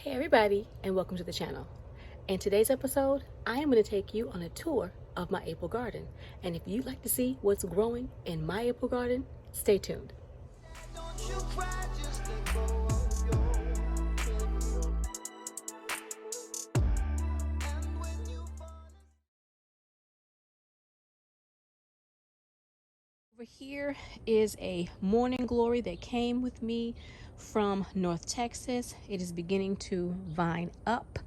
Hey everybody, and welcome to the channel. In today's episode, I am going to take you on a tour of my April garden. And if you'd like to see what's growing in my April garden, stay tuned. Over here is a morning glory that came with me from North Texas. It is beginning to vine up.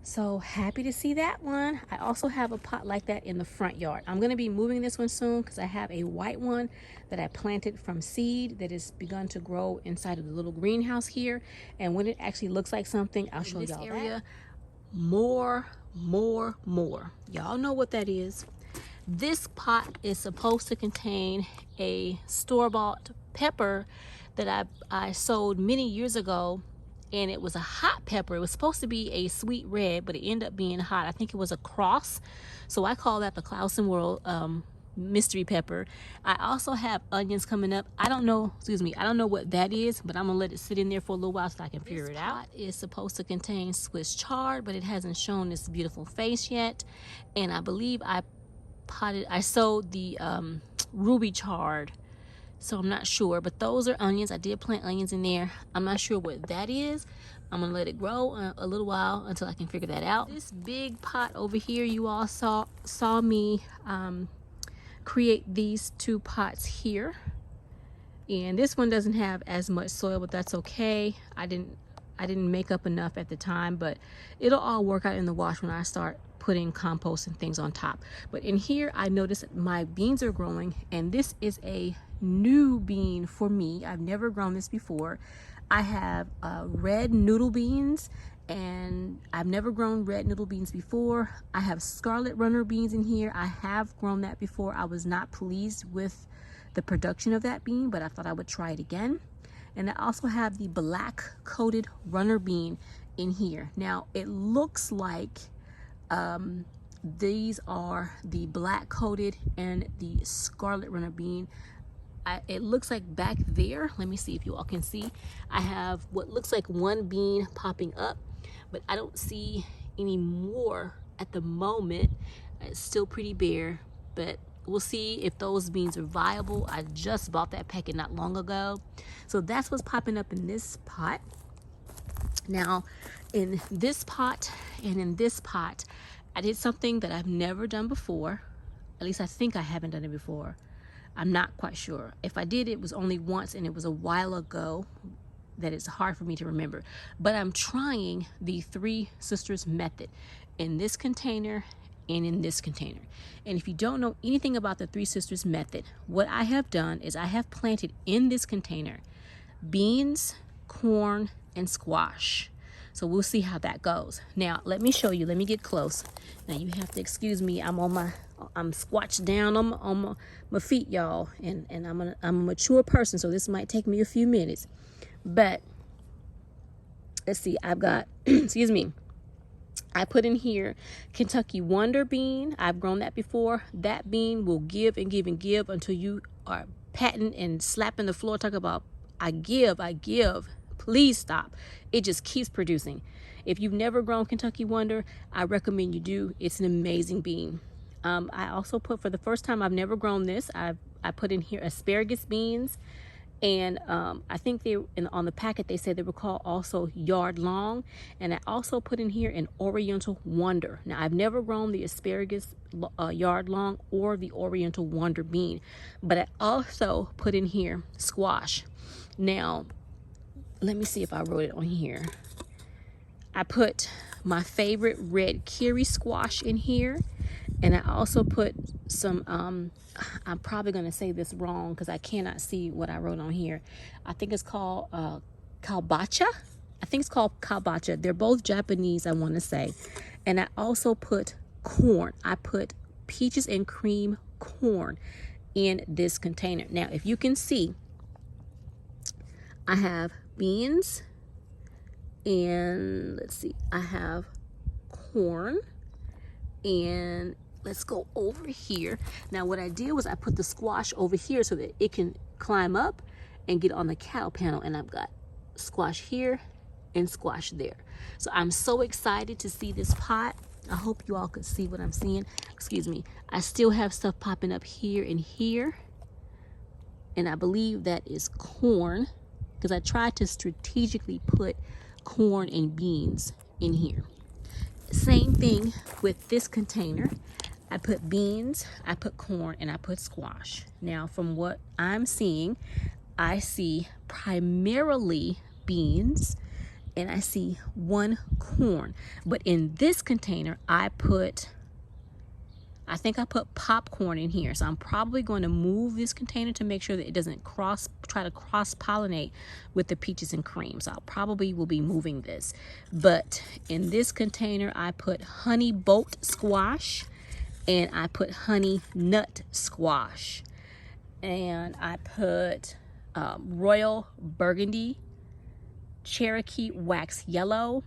So happy to see that one. I also have a pot like that in the front yard. I'm going to be moving this one soon because I have a white one that I planted from seed that has begun to grow inside of the little greenhouse here. And when it actually looks like something, I'll show y'all that. More. Y'all know what that is. This pot is supposed to contain a store-bought pepper that I sowed many years ago, and it was a hot pepper. It was supposed to be a sweet red, but it ended up being hot. I think it was a cross, so I call that the ClausenWorld mystery pepper. I also have onions coming up. I don't know what that is, but I'm gonna let it sit in there for a little while so I can figure it out. This pot is supposed to contain Swiss chard, but it hasn't shown its beautiful face yet, and I believe I sowed the ruby chard, so I'm not sure, but those are onions. I did plant onions in there. I'm not sure what that is. I'm gonna let it grow a little while until I can figure that out. This big pot over here, you all saw me create these two pots here, and this one doesn't have as much soil, but that's okay. I didn't make up enough at the time, but it'll all work out in the wash when I start putting compost and things on top. But in here, I noticed that my beans are growing, and this is a new bean for me. I've never grown this before. I have red noodle beans, and I've never grown red noodle beans before. I have scarlet runner beans in here. I have grown that before. I was not pleased with the production of that bean, but I thought I would try it again. And I also have the black coated runner bean in here. Now it looks like these are the black coated and the scarlet runner bean. It looks like back there, let me see if you all can see, I have what looks like one bean popping up, but I don't see any more at the moment. It's still pretty bare, but we'll see if those beans are viable. I just bought that packet not long ago. So that's what's popping up in this pot. Now, in this pot and in this pot, I did something that I've never done before. At least I think I haven't done it before. I'm not quite sure. If I did, it was only once, and it was a while ago that it's hard for me to remember. But I'm trying the Three Sisters method in this container and in this container. And if you don't know anything about the Three Sisters method, what I have done is I have planted in this container beans, corn, and squash. So we'll see how that goes. Now let me show you. Let me get close. Now you have to excuse me. I'm squatched down on my feet, y'all, and I'm a mature person, so this might take me a few minutes. But let's see. I've got excuse me. I put in here Kentucky Wonder bean. I've grown that before. That bean will give and give and give until you are patting and slapping the floor. Talk about I give. Please stop. It just keeps producing. If you've never grown Kentucky Wonder, I recommend you do. It's an amazing bean. I also put, for the first time, I've never grown this, I put in here asparagus beans, and I think on the packet they said they were called also yard long, and I also put in here an Oriental Wonder. Now I've never grown the asparagus yard long or the Oriental Wonder bean, but I also put in here squash. Now let me see if I wrote it on here. I put my favorite red kiri squash in here, and I also put some I'm probably going to say this wrong because I cannot see what I wrote on here. I think it's called kabocha. I think it's called kabocha. They're both Japanese, I want to say. And I also put corn. I put peaches and cream corn in this container. Now if you can see, I have beans, and let's see, I have corn, and let's go over here. Now what I did was I put the squash over here so that it can climb up and get on the cattle panel, and I've got squash here and squash there. So I'm so excited to see this pot. I hope you all could see what I'm seeing. Excuse me. I still have stuff popping up here and here. And I believe that is corn, because I tried to strategically put corn and beans in here. Same thing with this container. I put beans, I put corn, and I put squash. Now, from what I'm seeing, I see primarily beans, and I see one corn. But in this container, I think I put popcorn in here. So I'm probably going to move this container to make sure that it doesn't try to cross-pollinate with the peaches and cream. So I'll probably will be moving this. But in this container, I put honey boat squash, and I put honey nut squash. And I put royal burgundy, Cherokee wax yellow,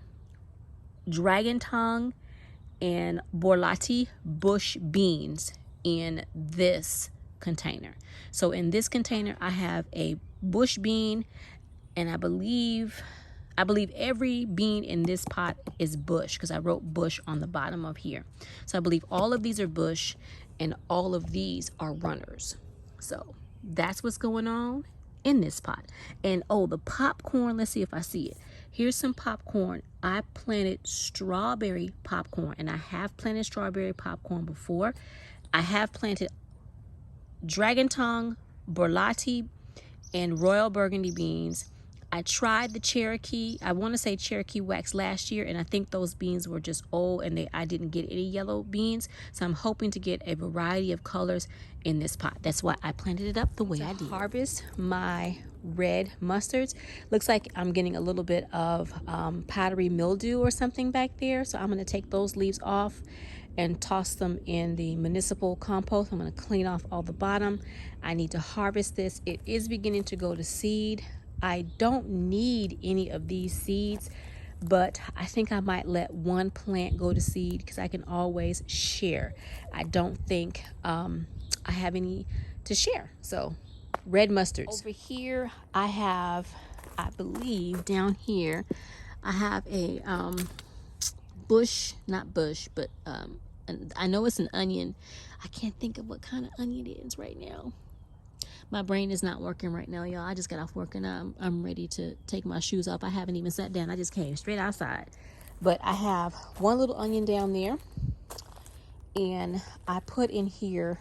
dragon tongue, and borlati bush beans in this container. So in this container, I have a bush bean, and I believe every bean in this pot is bush, because I wrote bush on the bottom of here. So I believe all of these are bush and all of these are runners. So that's what's going on in this pot. And oh, the popcorn, let's see if I see it. Here's some popcorn. I planted strawberry popcorn, and I have planted strawberry popcorn before. I have planted dragon tongue, borlati, and royal burgundy beans. I tried the Cherokee, I want to say Cherokee wax last year, and I think those beans were just old and I didn't get any yellow beans. So I'm hoping to get a variety of colors in this pot. That's why I planted it up the way I did. Harvest my red mustards. Looks like I'm getting a little bit of powdery mildew or something back there. So I'm going to take those leaves off and toss them in the municipal compost. I'm going to clean off all the bottom. I need to harvest this. It is beginning to go to seed. I don't need any of these seeds, but I think I might let one plant go to seed because I can always share. I don't think I have any to share. So red mustards. Over here I have, I believe down here, I have a bush, not bush, but I know it's an onion. I can't think of what kind of onion it is right now. My brain is not working right now, y'all. I just got off work and I'm ready to take my shoes off. I haven't even sat down. I just came straight outside. But I have one little onion down there. And I put in here,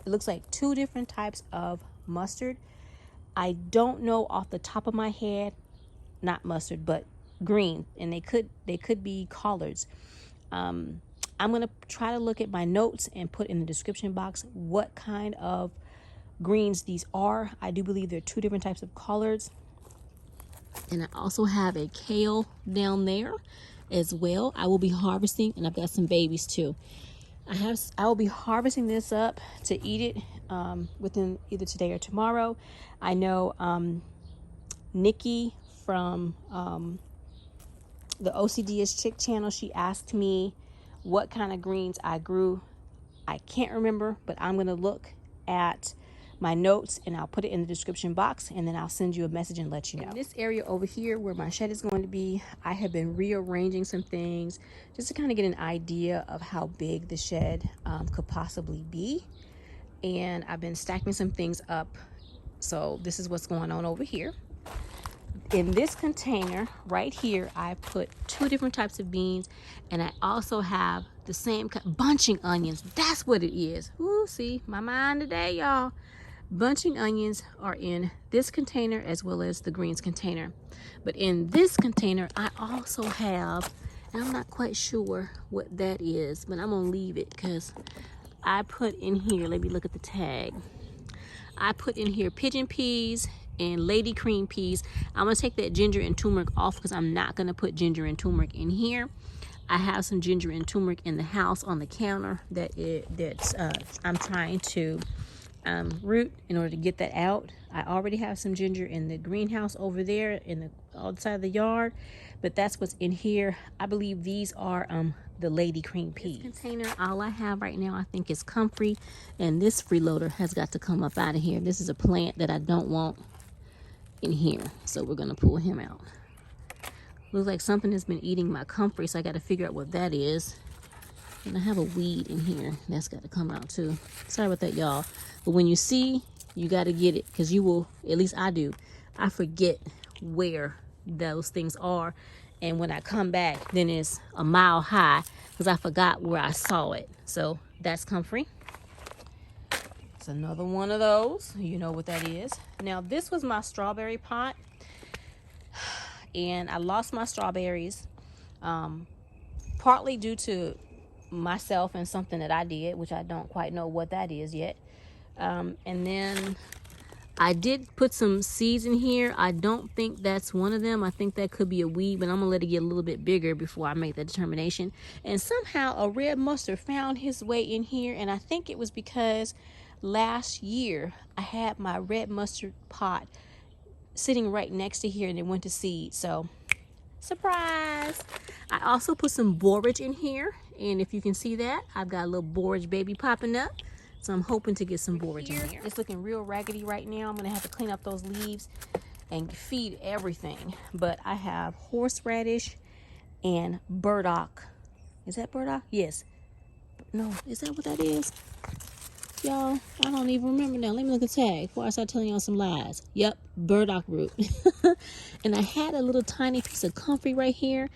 it looks like 2 different types of mustard. I don't know off the top of my head, not mustard, but green. And they could be collards. I'm going to try to look at my notes and put in the description box what kind of greens these are. I do believe there are 2 different types of collards. And I also have a kale down there as well. I will be harvesting, and I've got some babies too. I will be harvesting this up to eat it within either today or tomorrow. I know Nikki from the OCDS Chick channel, she asked me what kind of greens I grew. I can't remember, but I'm going to look at my notes and I'll put it in the description box, and then I'll send you a message and let you know. In this area over here where my shed is going to be, I have been rearranging some things just to kind of get an idea of how big the shed could possibly be. And I've been stacking some things up. So this is what's going on over here. In this container right here, I put 2 different types of beans, and I also have the same bunching onions. That's what it is. Ooh, see my mind today, y'all. Bunching onions are in this container as well as the greens container. But in this container, I also have, and I'm not quite sure what that is, but I'm gonna leave it because I put in here, let me look at the tag. I put in here pigeon peas and lady cream peas. I'm gonna take that ginger and turmeric off because I'm not gonna put ginger and turmeric in here. I have some ginger and turmeric in the house on the counter that's I'm trying to root in order to get that out. I already have some ginger in the greenhouse over there in the outside of the yard, but that's what's in here. I believe these are the lady cream peas. This container, all I have right now, I think, is Comfrey, and this freeloader has got to come up out of here. This is a plant that I don't want in here, so we're gonna pull him out. Looks like something has been eating my comfrey, so I got to figure out what that is. And I have a weed in here that's got to come out too. Sorry about that, y'all. But when you see, you got to get it, because you will, at least I do, I forget where those things are. And when I come back, then it's a mile high because I forgot where I saw it. So that's comfrey. It's another one of those. You know what that is. Now, this was my strawberry pot. And I lost my strawberries, partly due to myself and something that I did, which I don't quite know what that is yet. And then I did put some seeds in here. I don't think that's one of them. I think that could be a weed, but I'm gonna let it get a little bit bigger before I make that determination. And somehow a red mustard found his way in here, and I think it was because last year I had my red mustard pot sitting right next to here and it went to seed. So surprise. I also put some borage in here, and if you can see that, I've got a little borage baby popping up. So I'm hoping to get some borage in here. It's looking real raggedy right now. I'm gonna have to clean up those leaves and feed everything. But I have horseradish and burdock. Is that burdock? Yes. No, is that what that is? Y'all, I don't even remember now. Let me look at the tag before I start telling y'all some lies. Yep, burdock root. And I had a little tiny piece of comfrey right here,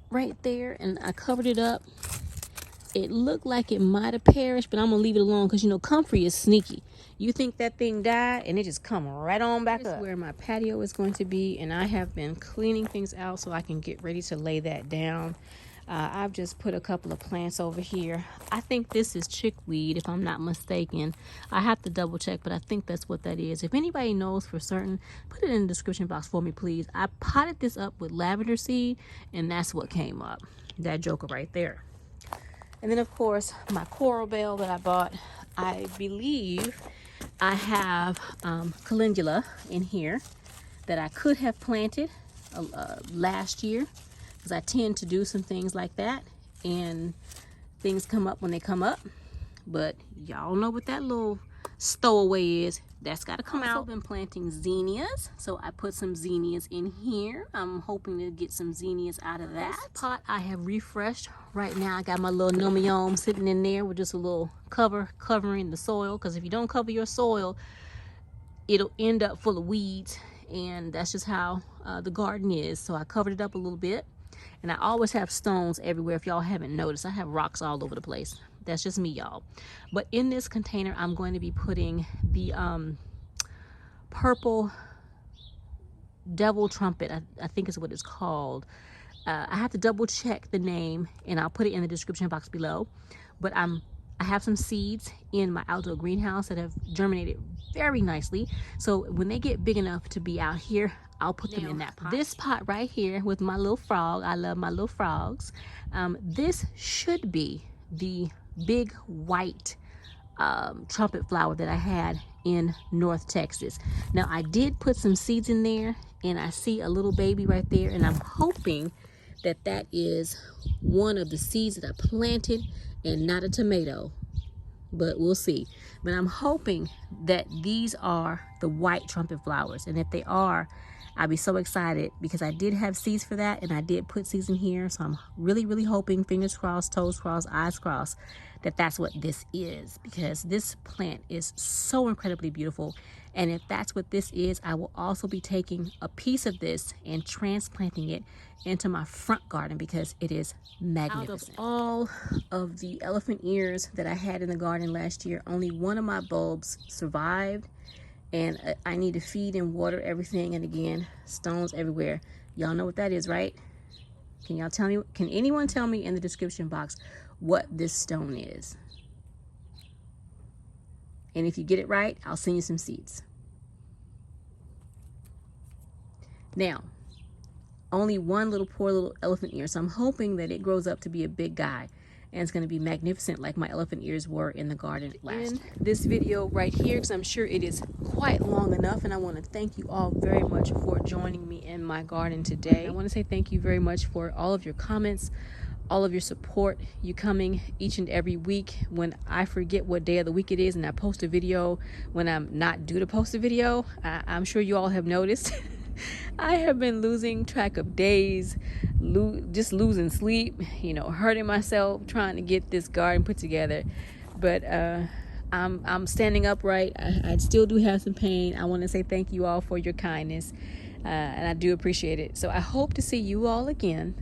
right there, and I covered it up. It looked like it might have perished, but I'm gonna leave it alone because you know comfrey is sneaky. You think that thing died and it just come right on back up. This is where my patio is going to be, and I have been cleaning things out so I can get ready to lay that down. I've just put a couple of plants over here. I think this is chickweed, if I'm not mistaken. I have to double check, but I think that's what that is. If anybody knows for certain, put it in the description box for me, please. I potted this up with lavender seed, and that's what came up. That joker right there. And then, of course, my coral bell that I bought. I believe I have calendula in here that I could have planted last year, because I tend to do some things like that, and things come up when they come up. But y'all know what that little stowaway is. That's got to come out. I've been planting zinnias, so I put some zinnias in here. I'm hoping to get some zinnias out of that. This pot I have refreshed. Right now I got my little nomium sitting in there with just a little covering the soil, because if you don't cover your soil, it'll end up full of weeds, and that's just how the garden is. So I covered it up a little bit, and I always have stones everywhere. If y'all haven't noticed, I have rocks all over the place. That's just me, y'all. But in this container, I'm going to be putting the purple devil trumpet. I think is what it's called. I have to double check the name, and I'll put it in the description box below. But I have some seeds in my outdoor greenhouse that have germinated very nicely. So when they get big enough to be out here, I'll put them in that pot. This pot right here with my little frog. I love my little frogs. This should be the big white trumpet flower that I had in North Texas. Now I did put some seeds in there, and I see a little baby right there, and I'm hoping that that is one of the seeds that I planted and not a tomato, but we'll see. But I'm hoping that these are the white trumpet flowers, and if they are, I'll be so excited, because I did have seeds for that, and I did put seeds in here. So I'm really hoping, fingers crossed, toes crossed, eyes crossed, that that's what this is, because this plant is so incredibly beautiful. And if that's what this is, I will also be taking a piece of this and transplanting it into my front garden, because it is magnificent. Out of all of the elephant ears that I had in the garden last year, only one of my bulbs survived, and I need to feed and water everything. And again, stones everywhere. Y'all know what that is, right? Can y'all tell me? Can anyone tell me in the description box what this stone is? And if you get it right, I'll send you some seeds. Now, only one little poor little elephant ear, so I'm hoping that it grows up to be a big guy, and it's going to be magnificent like my elephant ears were in the garden last year. This video right here, because I'm sure it is quite long enough, and I want to thank you all very much for joining me in my garden today. I want to say thank you very much for all of your comments, all of your support, you coming each and every week when I forget what day of the week it is and I post a video when I'm not due to post a video. I'm sure you all have noticed. I have been losing track of days, just losing sleep, hurting myself trying to get this garden put together. But I'm standing upright. I still do have some pain. I want to say thank you all for your kindness, and I do appreciate it. So I hope to see you all again,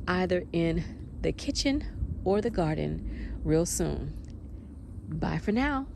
either in the kitchen or the garden real soon. Bye for now.